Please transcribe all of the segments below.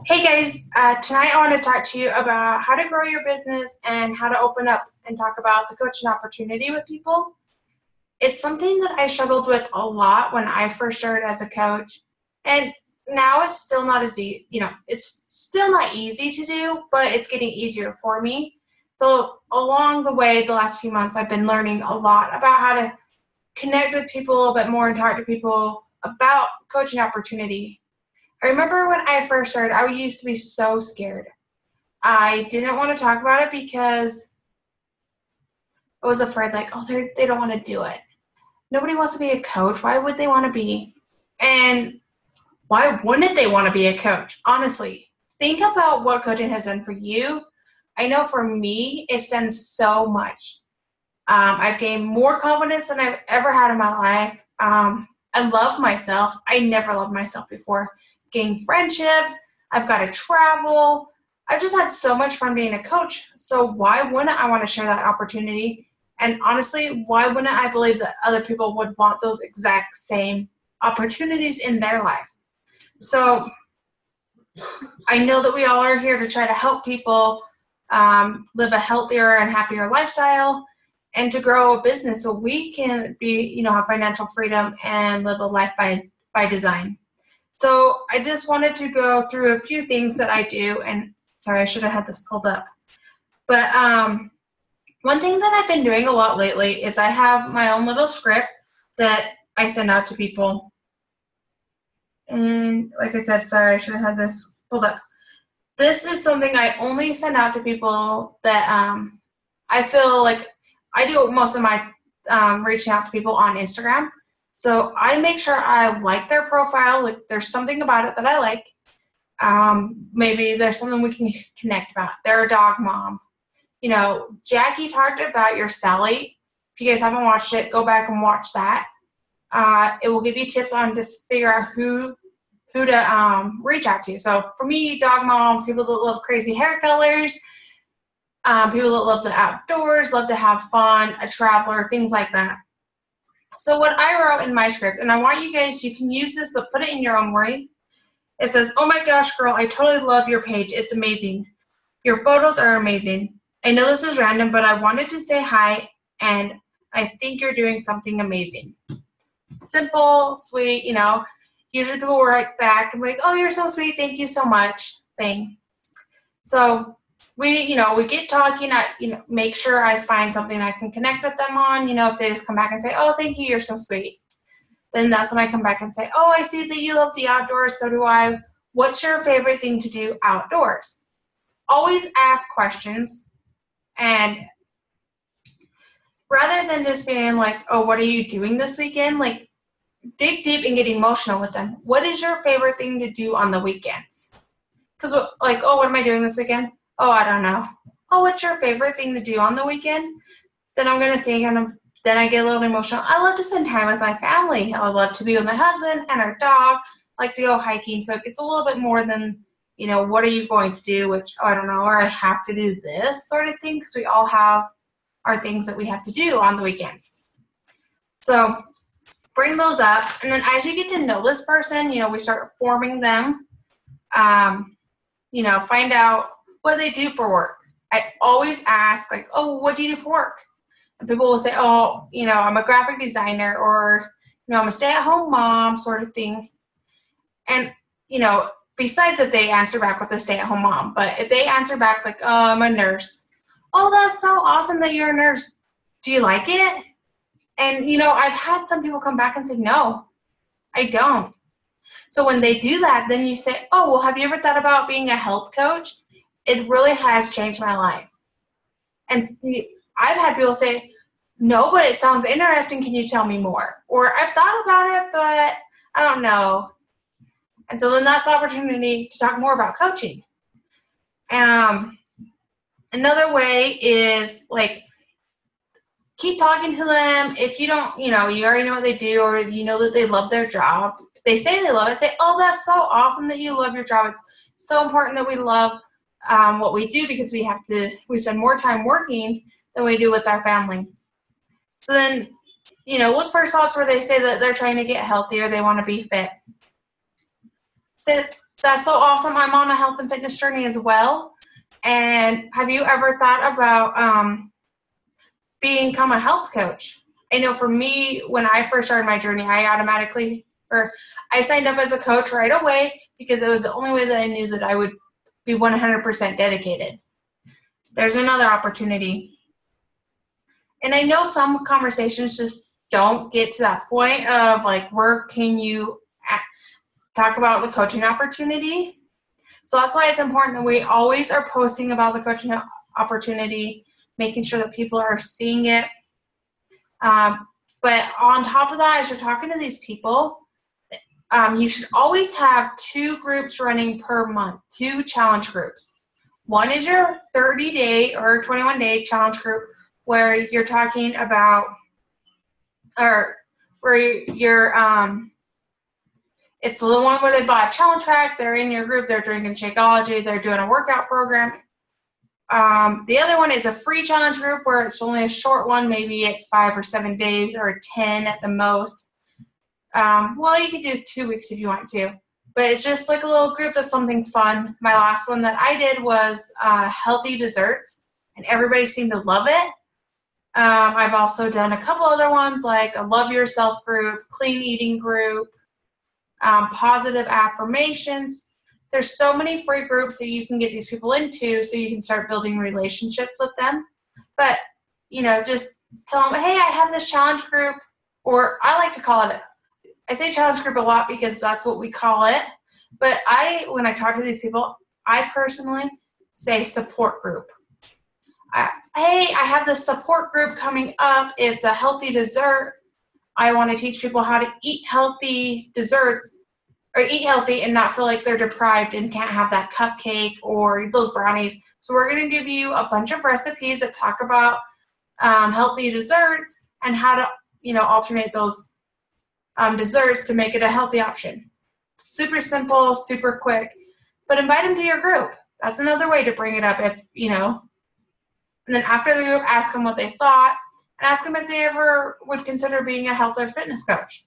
Hey guys, tonight I want to talk to you about how to grow your business and how to open up and talk about the coaching opportunity with people. It's something that I struggled with a lot when I first started as a coach, and now it's still not as easy. It's still not easy to do, but it's getting easier for me. So along the way, the last few months, I've been learning a lot about how to connect with people a little bit more and talk to people about coaching opportunity. I remember when I first started, I used to be so scared. I didn't want to talk about it because I was afraid, like, oh, they don't want to do it. Nobody wants to be a coach. Why would they want to be? And why wouldn't they want to be a coach? Honestly, think about what coaching has done for you. I know for me, it's done so much. I've gained more confidence than I've ever had in my life. I love myself. I never loved myself before. Gained friendships. I've got to travel. I've just had so much fun being a coach. So why wouldn't I want to share that opportunity? And honestly, why wouldn't I believe that other people would want those exact same opportunities in their life? So I know that we all are here to try to help people live a healthier and happier lifestyle and to grow a business so we can have financial freedom and live a life by design. So I just wanted to go through a few things that I do, and sorry, I should have had this pulled up. But one thing that I've been doing a lot lately is I have my own little script that I send out to people. And like I said, sorry, I should have had this pulled up. This is something I only send out to people that I feel like I do most of my reaching out to people on Instagram. So I make sure I like their profile. Like there's something about it that I like. Maybe there's something we can connect about. They're a dog mom. Jackie talked about your Sally. If you guys haven't watched it, go back and watch that. It will give you tips on to figure out who to reach out to. So for me, dog moms, people that love crazy hair colors, people that love the outdoors, love to have fun, a traveler, things like that. So what I wrote in my script, and I want you guys, you can use this, but put it in your own way. It says, "Oh my gosh, girl, I totally love your page. It's amazing. Your photos are amazing. I know this is random, but I wanted to say hi, and I think you're doing something amazing." Simple, sweet, Usually people write back and be like, "Oh, you're so sweet. Thank you so much." Thing. So we get talking. I, make sure I find something I can connect with them on. If they just come back and say, "Oh, thank you. You're so sweet." Then that's when I come back and say, "Oh, I see that you love the outdoors. So do I. What's your favorite thing to do outdoors?" Always ask questions. And rather than just being like, "Oh, what are you doing this weekend?" Like, dig deep and get emotional with them. What is your favorite thing to do on the weekends? Because, like, "Oh, what am I doing this weekend?" "Oh, I don't know." "Oh, what's your favorite thing to do on the weekend?" Then I'm going to think, and then I get a little emotional. I love to spend time with my family. I love to be with my husband and our dog. I like to go hiking. So it gets a little bit more than, what are you going to do? Which, oh, I don't know, or I have to do this sort of thing, because we all have our things that we have to do on the weekends. So bring those up. And then as you get to know this person, we start forming them. Find out what they do for work. I always ask, like, "Oh, what do you do for work?" And people will say, "Oh, I'm a graphic designer," or, "I'm a stay-at-home mom," sort of thing. And, besides if they answer back with a stay-at-home mom, but if they answer back like, "Oh, I'm a nurse." "Oh, that's so awesome that you're a nurse. Do you like it?" And, I've had some people come back and say, "No, I don't." So when they do that, then you say, "Oh, well, have you ever thought about being a health coach?" It really has changed my life. And I've had people say, "No, but it sounds interesting. Can you tell me more?" Or, "I've thought about it, but I don't know." And so then that's the opportunity to talk more about coaching. Another way is, like, keep talking to them. If you don't, you already know what they do, or you know that they love their job. If they say they love it, say, "Oh, that's so awesome that you love your job. It's so important that we love what we do, because we spend more time working than we do with our family." So then, look for spots where they say that they're trying to get healthier, they want to be fit. So That's so awesome. I'm on a health and fitness journey as well. And have you ever thought about become a health coach? I know for me, when I first started my journey, I signed up as a coach right away because it was the only way that I knew that I would be 100% dedicated. There's another opportunity. And I know some conversations just don't get to that point of like, where can you talk about the coaching opportunity? So that's why it's important that we always are posting about the coaching opportunity, making sure that people are seeing it. But on top of that, as you're talking to these people, you should always have 2 groups running per month, 2 challenge groups. One is your 30-day or 21-day challenge group where you're talking about, or where it's the one where they bought a challenge pack, they're in your group, they're drinking Shakeology, they're doing a workout program. The other one is a free challenge group where it's only a short one, maybe it's 5 or 7 days or 10 at the most. Well, you could do 2 weeks if you want to, but it's just like a little group that's something fun. My last one that I did was healthy desserts, and everybody seemed to love it. I've also done a couple other ones like a love yourself group, clean eating group, positive affirmations. There's so many free groups that you can get these people into so you can start building relationships with them. But, just tell them, hey, I have this challenge group, or I like to call it, I say challenge group a lot because that's what we call it. But when I talk to these people, I personally say support group. Hey, I have this support group coming up. It's a healthy dessert. I want to teach people how to eat healthy desserts or eat healthy and not feel like they're deprived and can't have that cupcake or those brownies. So we're going to give you a bunch of recipes that talk about healthy desserts and how to, alternate those desserts to make it a healthy option. Super simple, super quick, but invite them to your group. That's another way to bring it up and then after the group, ask them what they thought and ask them if they ever would consider being a health or fitness coach.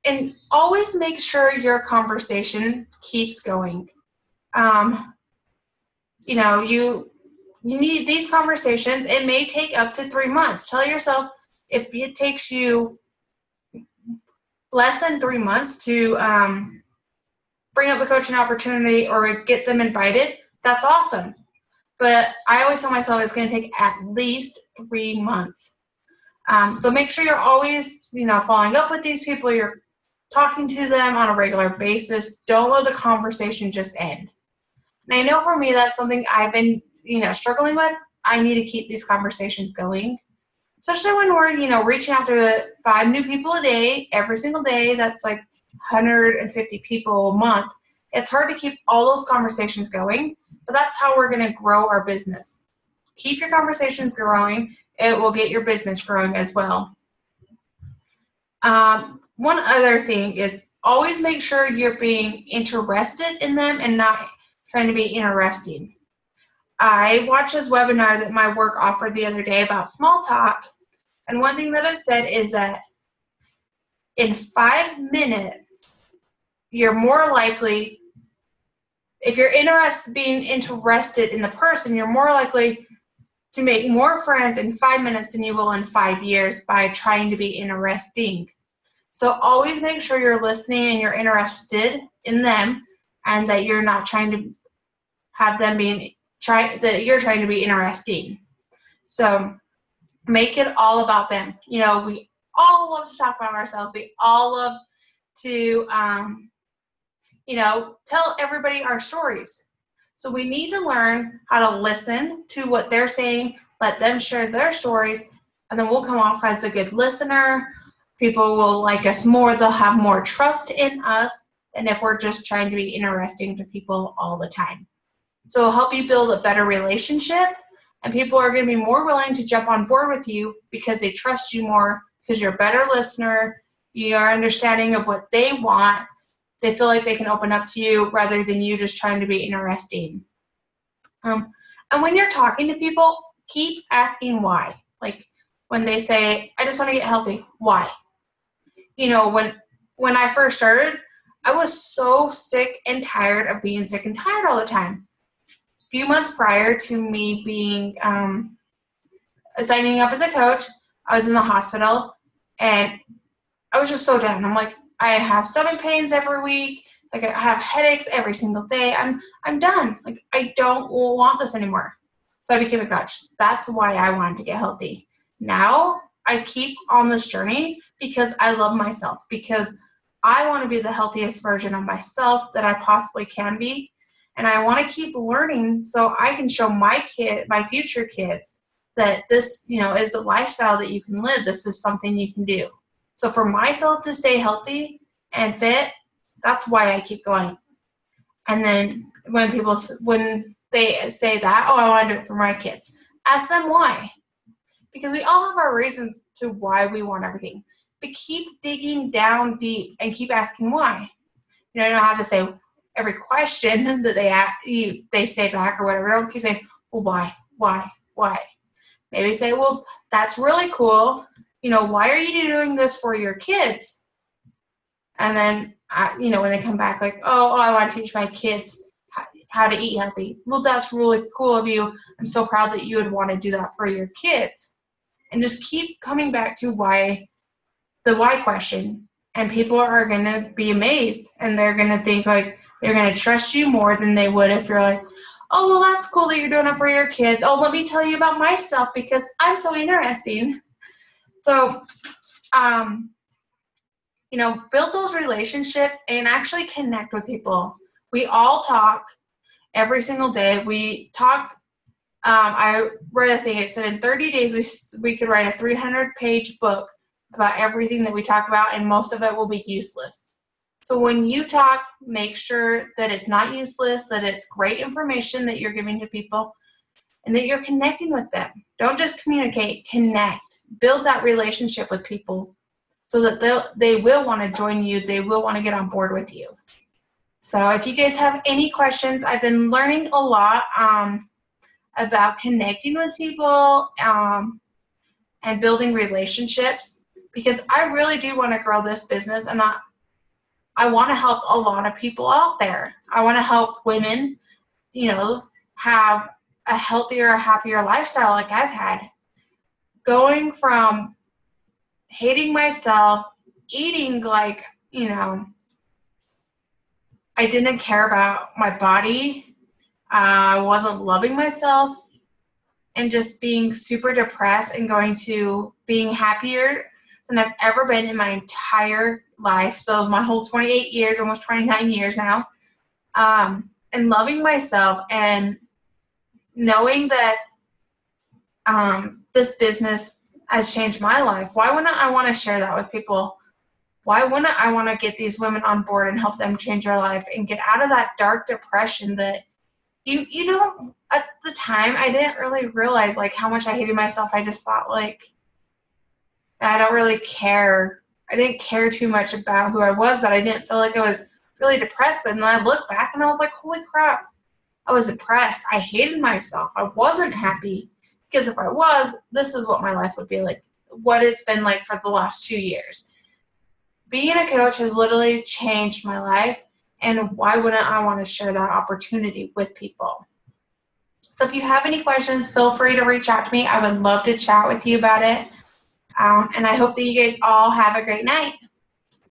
And always make sure your conversation keeps going. You need these conversations. It may take up to 3 months. Tell yourself if it takes you less than 3 months to bring up the coaching opportunity or get them invited, that's awesome. But I always tell myself it's going to take at least 3 months. So make sure you're always, following up with these people. You're talking to them on a regular basis. Don't let the conversation just end. And I know for me, that's something I've been, struggling with. I need to keep these conversations going, especially when we're, reaching out to 5 new people a day, every single day. That's like 150 people a month. It's hard to keep all those conversations going, but that's how we're going to grow our business. Keep your conversations growing. It will get your business growing as well. One other thing is always make sure you're being interested in them and not trying to be interesting. I watched this webinar that my work offered the other day about small talk, and one thing that it said is that in 5 minutes, you're more likely, if you're being interested in the person, you're more likely to make more friends in 5 minutes than you will in 5 years by trying to be interesting. So always make sure you're listening and you're interested in them, and that you're not trying to have them that you're trying to be interesting. So make it all about them. We all love to talk about ourselves. We all love to, tell everybody our stories. So we need to learn how to listen to what they're saying, let them share their stories, and then we'll come off as a good listener. People will like us more. They'll have more trust in us than if we're just trying to be interesting to people all the time. So it'll help you build a better relationship, and people are going to be more willing to jump on board with you because they trust you more, because you're a better listener, you're understanding of what they want. They feel like they can open up to you rather than you just trying to be interesting. And when you're talking to people, keep asking why. Like when they say, I just want to get healthy, why? When I first started, I was so sick and tired of being sick and tired all the time. A few months prior to me being signing up as a coach, I was in the hospital, and I was just so down. I'm like, I have stomach pains every week. Like, I have headaches every single day. I'm done. Like, I don't want this anymore. So I became a coach. That's why I wanted to get healthy. Now I keep on this journey because I love myself, because I want to be the healthiest version of myself that I possibly can be. And I want to keep learning so I can show my future kids that this, is a lifestyle that you can live. This is something you can do. So for myself to stay healthy and fit, that's why I keep going. And then when they say that, I want to do it for my kids, ask them why. Because we all have our reasons to why we want everything. But keep digging down deep and keep asking why. You don't have to say every question that they say back or whatever. Don't keep saying, well, why? Maybe say, well, that's really cool. Why are you doing this for your kids? And then, when they come back like, oh, I want to teach my kids how to eat healthy. Well, that's really cool of you. I'm so proud that you would want to do that for your kids. And just keep coming back to the why question. And people are going to be amazed, and they're going to think like they're going to trust you more than they would if you're like, oh, well, that's cool that you're doing it for your kids. Oh, let me tell you about myself because I'm so interesting. So, build those relationships and actually connect with people. We all talk every single day. We talk. I read a thing. It said in 30 days we could write a 300-page book about everything that we talk about, and most of it will be useless. So when you talk, make sure that it's not useless, that it's great information that you're giving to people, and that you're connecting with them. Don't just communicate, connect. Build that relationship with people so that they will want to join you. They will want to get on board with you. So if you guys have any questions, I've been learning a lot about connecting with people and building relationships, because I really do want to grow this business, and I want to help a lot of people out there. I want to help women, have a healthier, happier lifestyle like I've had. Going from hating myself, eating like, I didn't care about my body. I wasn't loving myself, and just being super depressed, and going to being happier than I've ever been in my entire life. So my whole 28 years, almost 29 years now, and loving myself and knowing that this business has changed my life. Why wouldn't I want to share that with people? Why wouldn't I want to get these women on board and help them change their life and get out of that dark depression that you don't, at the time, I didn't really realize like how much I hated myself. I just thought like, I don't really care. I didn't care too much about who I was, but I didn't feel like I was really depressed. But then I looked back and I was like, holy crap, I was depressed. I hated myself. I wasn't happy, because if I was, this is what my life would be like, what it's been like for the last 2 years. Being a coach has literally changed my life, and why wouldn't I want to share that opportunity with people? So if you have any questions, feel free to reach out to me. I would love to chat with you about it. And I hope that you guys all have a great night.